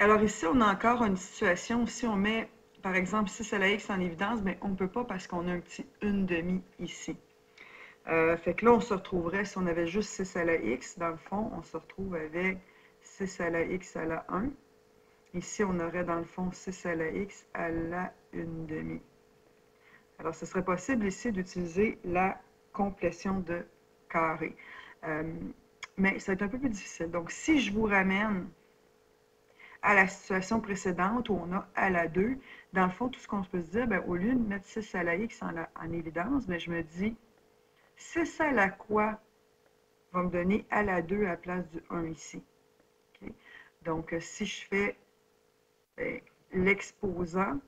Alors ici, on a encore une situation, si on met, par exemple, 6 à la x en évidence, mais on ne peut pas parce qu'on a un petit 1/2 ici. Fait que là, on se retrouverait, si on avait juste 6 à la x, dans le fond, on se retrouve avec 6 à la x à la 1. Ici, on aurait dans le fond 6 à la x à la 1/2. Alors, ce serait possible ici d'utiliser la complétion de carré. Mais ça va être un peu plus difficile. Donc, si je vous ramène à la situation précédente où on a à la 2, dans le fond, tout ce qu'on peut se dire, bien, au lieu de mettre 6 à la x en évidence, bien, je me dis 6 à la quoi va me donner à la 2 à la place du 1 ici. Okay? Donc, si je fais l'exposant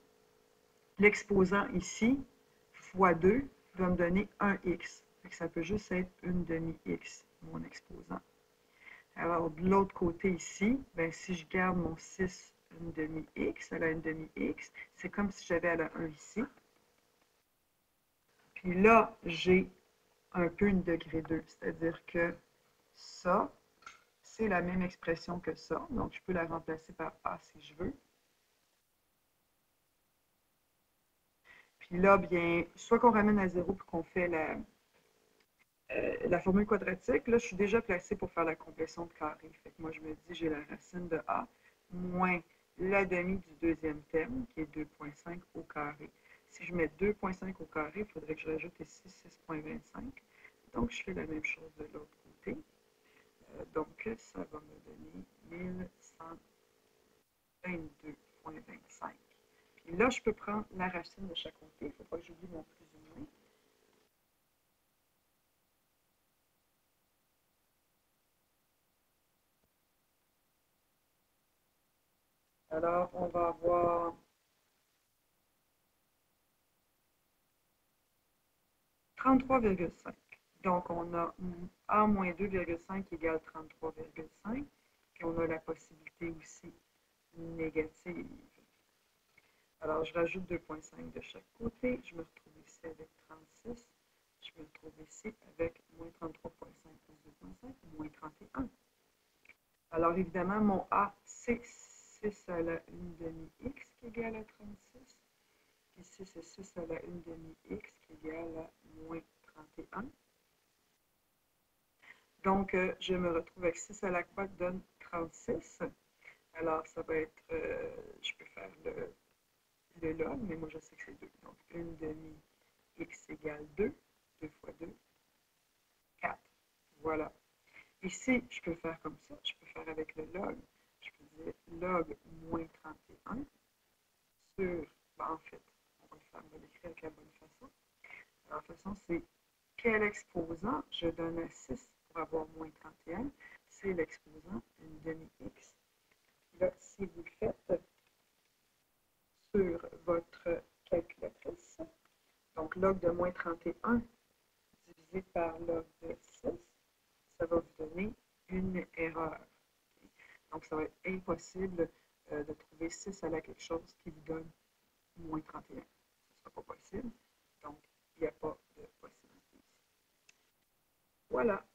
ici fois 2 va me donner 1x. Ça peut juste être 1/2x, mon exposant. Alors, de l'autre côté ici, bien, si je garde mon 6 1/2x à la 1/2x, c'est comme si j'avais à la 1 ici. Puis là, j'ai un peu une degré 2, c'est-à-dire que ça, c'est la même expression que ça. Donc, je peux la remplacer par A si je veux. Puis là, bien, soit qu'on ramène à 0 puis qu'on fait la formule quadratique, là, je suis déjà placée pour faire la complétion de carré. Fait que moi, je me dis, j'ai la racine de A moins la demi du deuxième terme, qui est 2,5 au carré. Si je mets 2,5 au carré, il faudrait que je rajoute ici 6,25. Donc, je fais la même chose de l'autre côté. Donc, ça va me donner 1122,25. Puis là, je peux prendre la racine de chaque côté. Il ne faut pas que j'oublie mon plus ou moins. Alors, on va avoir 33,5. Donc, on a A moins 2,5 égale 33,5. Puis, on a la possibilité aussi négative. Alors, je rajoute 2,5 de chaque côté. Je me retrouve ici avec 36. Je me retrouve ici avec moins 33,5 plus 2,5, moins 31. Alors, évidemment, mon A, c'est 6 à la 1/2x qui est égal à 36. Ici, c'est 6 à la 1/2x qui est égal à moins 31. Donc, je me retrouve avec 6 à la quoi donne 36. Alors, ça va être, je peux faire le log, mais moi, je sais que c'est 2. Donc, 1/2x égale 2. 2 fois 2, 4. Voilà. Ici, je peux faire comme ça. Je peux faire avec le log. Je peux dire log moins 31 sur, ben, en fait, on va l'écrire avec la bonne façon. Alors, de toute façon, c'est quel exposant je donne à 6 pour avoir moins 31? C'est l'exposant 1/2x. Là, si vous le faites sur votre calculatrice, donc log de moins 31 divisé par log de 6, ça va vous donner une erreur. Donc, ça va être impossible de trouver 6 à la quelque chose qui vous donne moins 31. Ce ne sera pas possible. Donc, il n'y a pas de possibilité ici. Voilà.